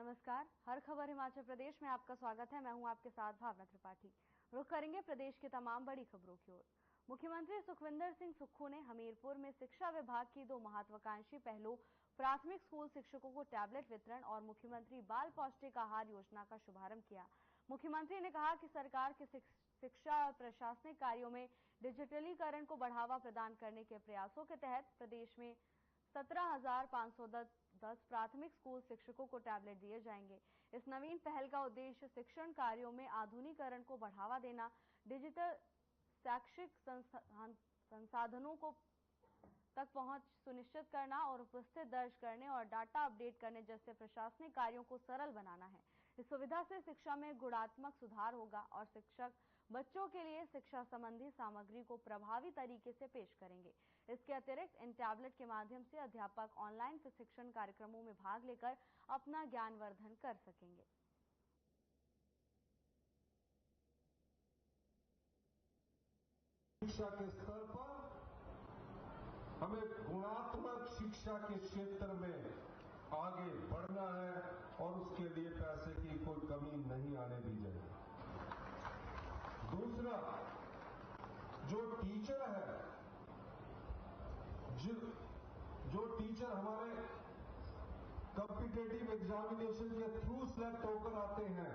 नमस्कार, हर खबर हिमाचल प्रदेश में आपका स्वागत है। मैं हूं आपके साथ भावना त्रिपाठी। रुख करेंगे प्रदेश की तमाम बड़ी खबरों की ओर। मुख्यमंत्री सुखविंदर सिंह सुक्खू ने हमीरपुर में शिक्षा विभाग की 2 महत्वाकांक्षी पहलों प्राथमिक स्कूल शिक्षकों को टैबलेट वितरण और मुख्यमंत्री बाल पौष्टिक आहार योजना का शुभारंभ किया। मुख्यमंत्री ने कहा कि सरकार के शिक्षा और प्रशासनिक कार्यों में डिजिटलीकरण को बढ़ावा प्रदान करने के प्रयासों के तहत प्रदेश में 17,510 प्राथमिक स्कूल शिक्षकों को टैबलेट दिए जाएंगे। इस नवीन पहल का उद्देश्य शिक्षण कार्यों में आधुनिकीकरण को बढ़ावा देना, डिजिटल शैक्षिक संसाधनों को तक पहुंच सुनिश्चित करना और उपस्थिति दर्ज करने और डाटा अपडेट करने जैसे प्रशासनिक कार्यों को सरल बनाना है। इस सुविधा से शिक्षा में गुणात्मक सुधार होगा और शिक्षक बच्चों के लिए शिक्षा संबंधी सामग्री को प्रभावी तरीके से पेश करेंगे। इसके अतिरिक्त इन टैबलेट के माध्यम से अध्यापक ऑनलाइन प्रशिक्षण कार्यक्रमों में भाग लेकर अपना ज्ञानवर्धन कर सकेंगे। शिक्षा के स्तर पर हमें गुणात्मक शिक्षा के क्षेत्र में आगे बढ़ना है और उसके लिए पैसे की कोई कमी नहीं आने दी जाएगी। दूसरा, जो टीचर है, जो टीचर हमारे कॉम्पिटिटिव एग्जामिनेशन के थ्रू सेलेक्ट होकर आते हैं,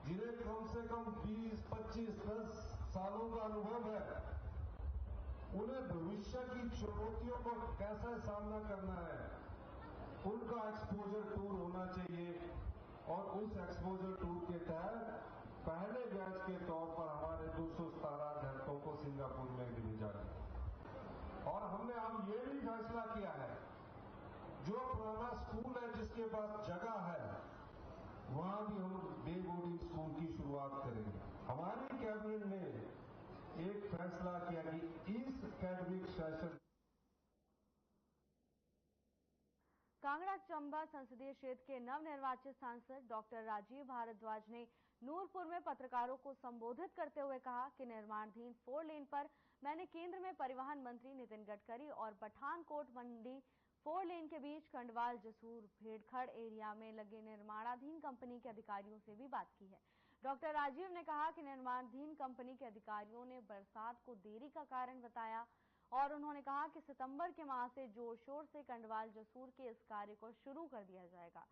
जिन्हें कम से कम 20, 25, 10 सालों का अनुभव है, उन्हें भविष्य की चुनौतियों को कैसे सामना करना है, उनका एक्सपोजर टूर होना चाहिए। और उस एक्सपोजर टूर के तहत पहले बैच के तौर पर हमारे 217 अध्यापकों को सिंगापुर में भेजा गया। और हमने अब ये भी फैसला किया है, जो पुराना स्कूल है जिसके पास जगह है, वहां भी हम डे बोर्डिंग स्कूल की शुरुआत करेंगे। हमारी कैबिनेट ने एक फैसला किया कि इस एकेडमिक सेशन कांगड़ा चंबा संसदीय क्षेत्र के नवनिर्वाचित सांसद डॉक्टर राजीव भारद्वाज ने नूरपुर में पत्रकारों को संबोधित करते हुए कहा कि निर्माणाधीन 4 लेन पर मैंने केंद्र में परिवहन मंत्री नितिन गडकरी और पठानकोट मंडी 4 लेन के बीच खंडवाल जसूर भेड़खड़ एरिया में लगे निर्माणाधीन कंपनी के अधिकारियों से भी बात की है। डॉक्टर राजीव ने कहा कि निर्माणाधीन कंपनी के अधिकारियों ने बरसात को देरी का कारण बताया और उन्होंने कहा कि सितंबर के माह से जोर शोर से खंडवाल जसूर के इस कार्य को शुरू कर दिया जाएगा।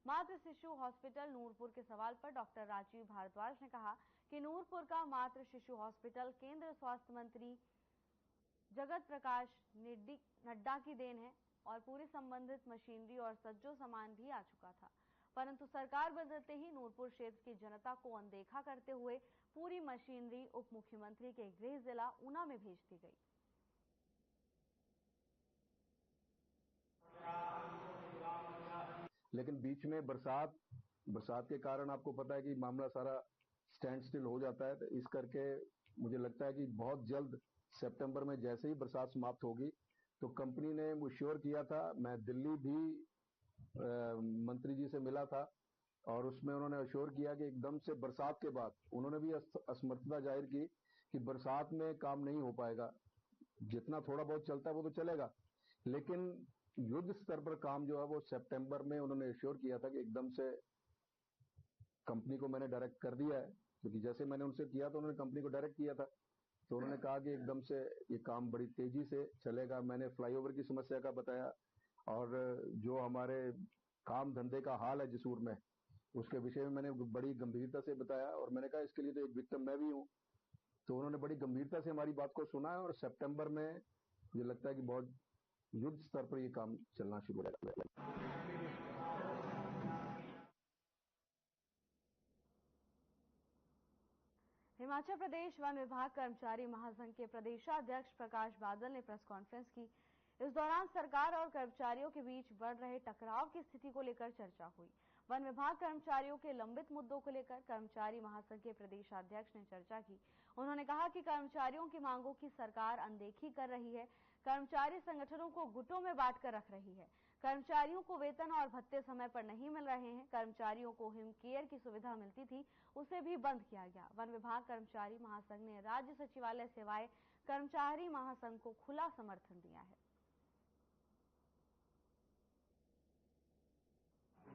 मातृ शिशु हॉस्पिटल नूरपुर के सवाल पर डॉक्टर राजीव भारद्वाज ने कहा कि नूरपुर का मातृ शिशु हॉस्पिटल केंद्र स्वास्थ्य मंत्री जगत प्रकाश नड्डा की देन है और पूरी संबंधित मशीनरी और सज्जो सामान भी आ चुका था, परंतु सरकार बदलते ही नूरपुर क्षेत्र की जनता को अनदेखा करते हुए पूरी मशीनरी उप मुख्यमंत्री के गृह जिला ऊना में भेज दी गई। लेकिन बीच में बरसात के कारण आपको पता है कि मामला सारा स्टैंड स्टिल हो जाता है। तो इस करके मुझे लगता है कि बहुत जल्द सितंबर में जैसे ही बरसात समाप्त होगी तो कंपनी ने वो श्योर किया था। मैं दिल्ली भी मंत्री जी से मिला था और उसमें उन्होंने अश्योर किया कि एकदम से बरसात के बाद उन्होंने भी असमर्थता जाहिर की कि बरसात में काम नहीं हो पाएगा, जितना थोड़ा बहुत चलता है वो तो चलेगा, लेकिन युद्ध स्तर पर काम जो है वो सितंबर में उन्होंने अश्योर किया था कि एकदम से कंपनी को मैंने डायरेक्ट कर दिया है, क्योंकि जैसे मैंने उनसे किया तो उन्होंने कंपनी को डायरेक्ट किया था, तो उन्होंने कहा कि एकदम से ये काम बड़ी तेजी से चलेगा। मैंने फ्लाईओवर की समस्या का बताया और जो हमारे काम धंधे का हाल है जसूर में, उसके विषय में मैंने बड़ी गंभीरता से बताया और मैंने कहा इसके लिए तो एक विक्टिम मैं भी हूं। तो उन्होंने बड़ी गंभीरता से हमारी बात को सुना है और सितंबर में मुझे लगता है कि बहुत युद्ध स्तर पर यह काम चलना शुरू हो जाएगा। हिमाचल प्रदेश वन विभाग कर्मचारी महासंघ के प्रदेशाध्यक्ष प्रकाश बादल ने प्रेस कॉन्फ्रेंस की। इस दौरान सरकार और कर्मचारियों के बीच बढ़ रहे टकराव की स्थिति को लेकर चर्चा हुई। वन विभाग कर्मचारियों के लंबित मुद्दों को लेकर कर्मचारी महासंघ के प्रदेशाध्यक्ष ने चर्चा की। उन्होंने कहा कि कर्मचारियों की मांगों की सरकार अनदेखी कर रही है, कर्मचारी संगठनों को गुटों में बांटकर रख रही है, कर्मचारियों को वेतन और भत्ते समय पर नहीं मिल रहे हैं, कर्मचारियों को हिम केयर की सुविधा मिलती थी उसे भी बंद किया गया। वन विभाग कर्मचारी महासंघ ने राज्य सचिवालय सेवाएं कर्मचारी महासंघ को खुला समर्थन दिया है।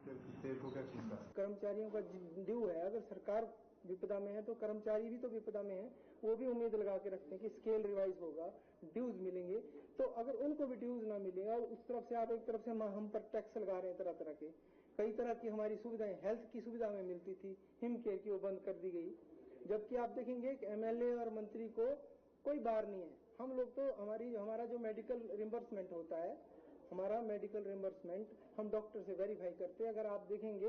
को क्या चिंता है? कर्मचारियों का ड्यू है, अगर सरकार विपदा में है तो कर्मचारी भी तो विपदा में है, वो भी उम्मीद लगा के रखते हैं कि स्केल रिवाइज होगा, ड्यूज मिलेंगे। तो अगर उनको भी ड्यूज ना मिलेगा, उस तरफ से आप एक तरफ से हम पर टैक्स लगा रहे हैं तरह तरह के, कई तरह की हमारी सुविधाएं, हेल्थ की सुविधा हमें मिलती थी, हिम केयर की वो बंद कर दी गई। जबकि आप देखेंगे कि एमएलए और मंत्री को कोई बार नहीं है। हम लोग तो हमारा जो मेडिकल रिम्बर्समेंट होता है, हमारा मेडिकल रिम्बर्समेंट हम डॉक्टर से वेरीफाई करते हैं। अगर आप देखेंगे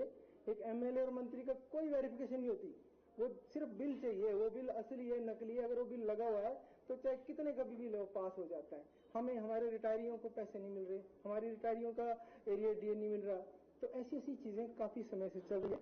एक एमएलए और मंत्री का कोई वेरिफिकेशन नहीं होती, वो सिर्फ बिल चाहिए, वो बिल असली है नकली है, अगर वो बिल लगा हुआ है तो चाहे कितने का भी बिल हो पास हो जाता है। हमें हमारे रिटायरियों को पैसे नहीं मिल रहे, हमारी रिटायरियों का एरिया डीए नहीं मिल रहा। तो ऐसी ऐसी चीजें काफी समय से चल रही है।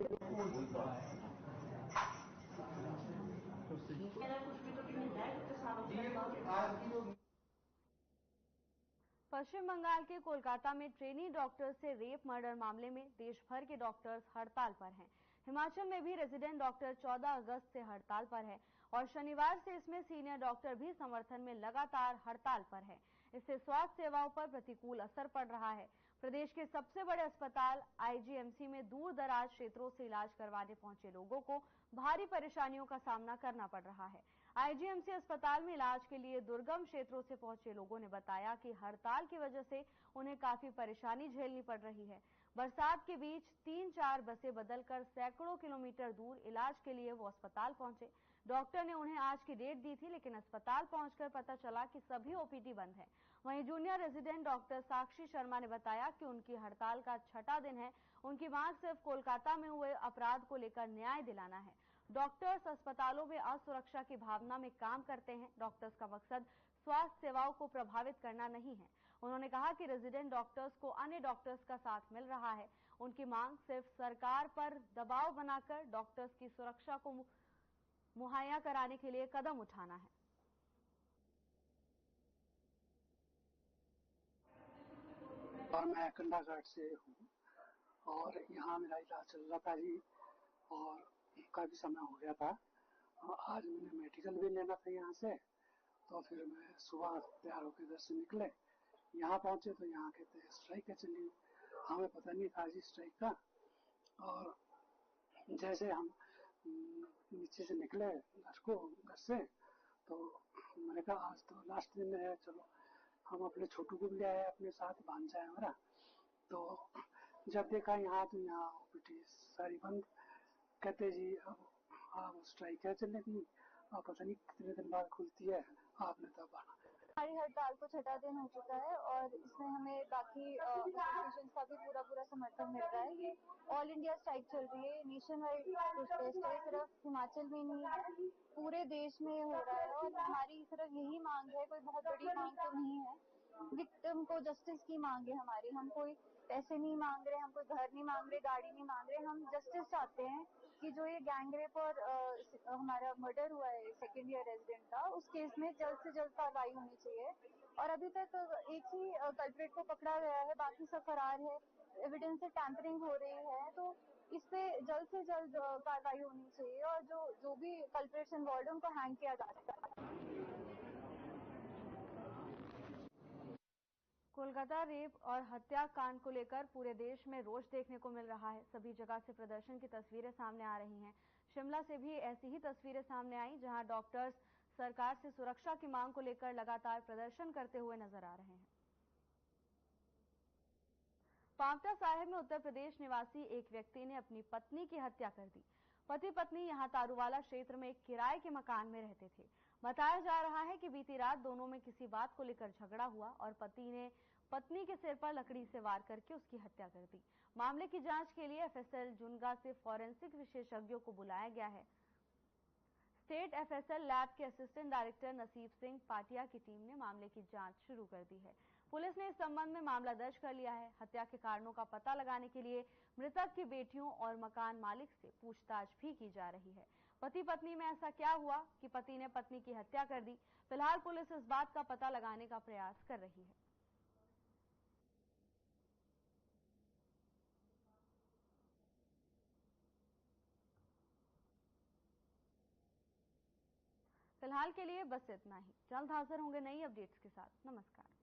पश्चिम बंगाल के कोलकाता में ट्रेनी डॉक्टर से रेप मर्डर मामले में देश भर के डॉक्टर्स हड़ताल पर हैं। हिमाचल में भी रेजिडेंट डॉक्टर 14 अगस्त से हड़ताल पर है और शनिवार से इसमें सीनियर डॉक्टर भी समर्थन में लगातार हड़ताल पर है। इससे स्वास्थ्य सेवाओं पर प्रतिकूल असर पड़ रहा है। प्रदेश के सबसे बड़े अस्पताल आईजीएमसी में दूर दराज क्षेत्रों से इलाज करवाने पहुंचे लोगों को भारी परेशानियों का सामना करना पड़ रहा है। आईजीएमसी अस्पताल में इलाज के लिए दुर्गम क्षेत्रों से पहुंचे लोगों ने बताया कि हड़ताल की वजह से उन्हें काफी परेशानी झेलनी पड़ रही है। बरसात के बीच 3-4 बसें बदलकर सैकड़ों किलोमीटर दूर इलाज के लिए वो अस्पताल पहुंचे। डॉक्टर ने उन्हें आज की डेट दी थी, लेकिन अस्पताल पहुंचकर पता चला कि सभी ओपीडी बंद है। वहीं जूनियर रेजिडेंट डॉक्टर साक्षी शर्मा ने बताया कि उनकी हड़ताल का 6वां दिन है। उनकी मांग सिर्फ कोलकाता में हुए अपराध को लेकर न्याय दिलाना है। डॉक्टर्स अस्पतालों में असुरक्षा की भावना में काम करते हैं। डॉक्टर्स का मकसद स्वास्थ्य सेवाओं को प्रभावित करना नहीं है। उन्होंने कहा कि रेजिडेंट डॉक्टर्स को अन्य डॉक्टर्स का साथ मिल रहा है। उनकी मांग सिर्फ सरकार पर दबाव बनाकर डॉक्टर्स की सुरक्षा को मुहैया कराने के लिए कदम उठाना है। और मैं कंडाघाट से हूँ और यहाँ मेरा इलाज चल रहा था जी, और काफी समय हो गया था। आज मैंने मेडिकल भी लेना था यहाँ से, तो फिर मैं सुबह तैयार होकर इधर से निकले, यहाँ पहुंचे तो यहाँ कहते हैं स्ट्राइक है चली। हमें पता नहीं था जी स्ट्राइक का। और जैसे हम नीचे से निकले घर से, तो मैंने कहा आज तो लास्ट दिन है, चलो हम अपने छोटू को भी ले आए अपने साथ, भांजा है हमारा। तो जब देखा यहाँ तो यहाँ ओपीडी सारी बंद। कहते जी अब स्ट्राइक है चलने की, अब पता नहीं कितने दिन बाद खुलती है, आपने तब आना। हमारी हड़ताल को 6वां दिन हो चुका है और इसमें हमें बाकी एसोसिएशन का भी पूरा समर्थन मिल रहा है। ये ऑल इंडिया स्ट्राइक चल रही है, नेशन वाइड प्रोटेस्ट है, सिर्फ हिमाचल में नहीं है, पूरे देश में हो रहा है। और हमारी सिर्फ यही मांग है, कोई बहुत बड़ी मांग तो नहीं है। विक्टिम को जस्टिस की मांग है हमारी। हम कोई पैसे नहीं मांग रहे, हम कोई घर नहीं मांग रहे, गाड़ी नहीं मांग रहे, हम जस्टिस चाहते हैं कि जो ये गैंग रेप और हमारा मर्डर हुआ है सेकेंड ईयर रेजिडेंट का, उस केस में जल्द से जल्द कार्रवाई होनी चाहिए। और अभी तक एक ही कल्प्रेट को पकड़ा गया है, बाकी सब फरार है, एविडेंस से टैंपरिंग हो रही है। तो इस पे जल्द से जल्द कार्रवाई होनी चाहिए और जो भी कल्प्रेट्स इन्वॉल्व है उनको हैंग किया जा सकता है। कोलकाता रेप और हत्याकांड को लेकर पूरे देश में रोष देखने को मिल रहा है। सभी जगह से प्रदर्शन की तस्वीरें सामने आ रही हैं। शिमला से भी ऐसी ही तस्वीरें सामने आई, जहां डॉक्टर्स सरकार से सुरक्षा की मांग को लेकर लगातार प्रदर्शन करते हुए नजर आ रहे हैं। पांवटा साहिब में उत्तर प्रदेश निवासी एक व्यक्ति ने अपनी पत्नी की हत्या कर दी। पति पत्नी यहां तारूवाला क्षेत्र में एक किराए के मकान में रहते थे। बताया जा रहा है कि बीती रात दोनों में किसी बात को लेकर झगड़ा हुआ और पति ने पत्नी के सिर पर लकड़ी से वार करके उसकी हत्या कर दी। मामले की जांच के लिए एफएसएल जुनगा से फॉरेंसिक विशेषज्ञों को बुलाया गया है। स्टेट एफएसएल लैब के असिस्टेंट डायरेक्टर नसीब सिंह पाटिया की टीम ने मामले की जांच शुरू कर दी है। पुलिस ने इस संबंध में मामला दर्ज कर लिया है। हत्या के कारणों का पता लगाने के लिए मृतक की बेटियों और मकान मालिक से पूछताछ भी की जा रही है। पति पत्नी में ऐसा क्या हुआ कि पति ने पत्नी की हत्या कर दी? फिलहाल पुलिस इस बात का पता लगाने का प्रयास कर रही है। फिलहाल के लिए बस इतना ही। जल्द हाजिर होंगे नई अपडेट्स के साथ। नमस्कार।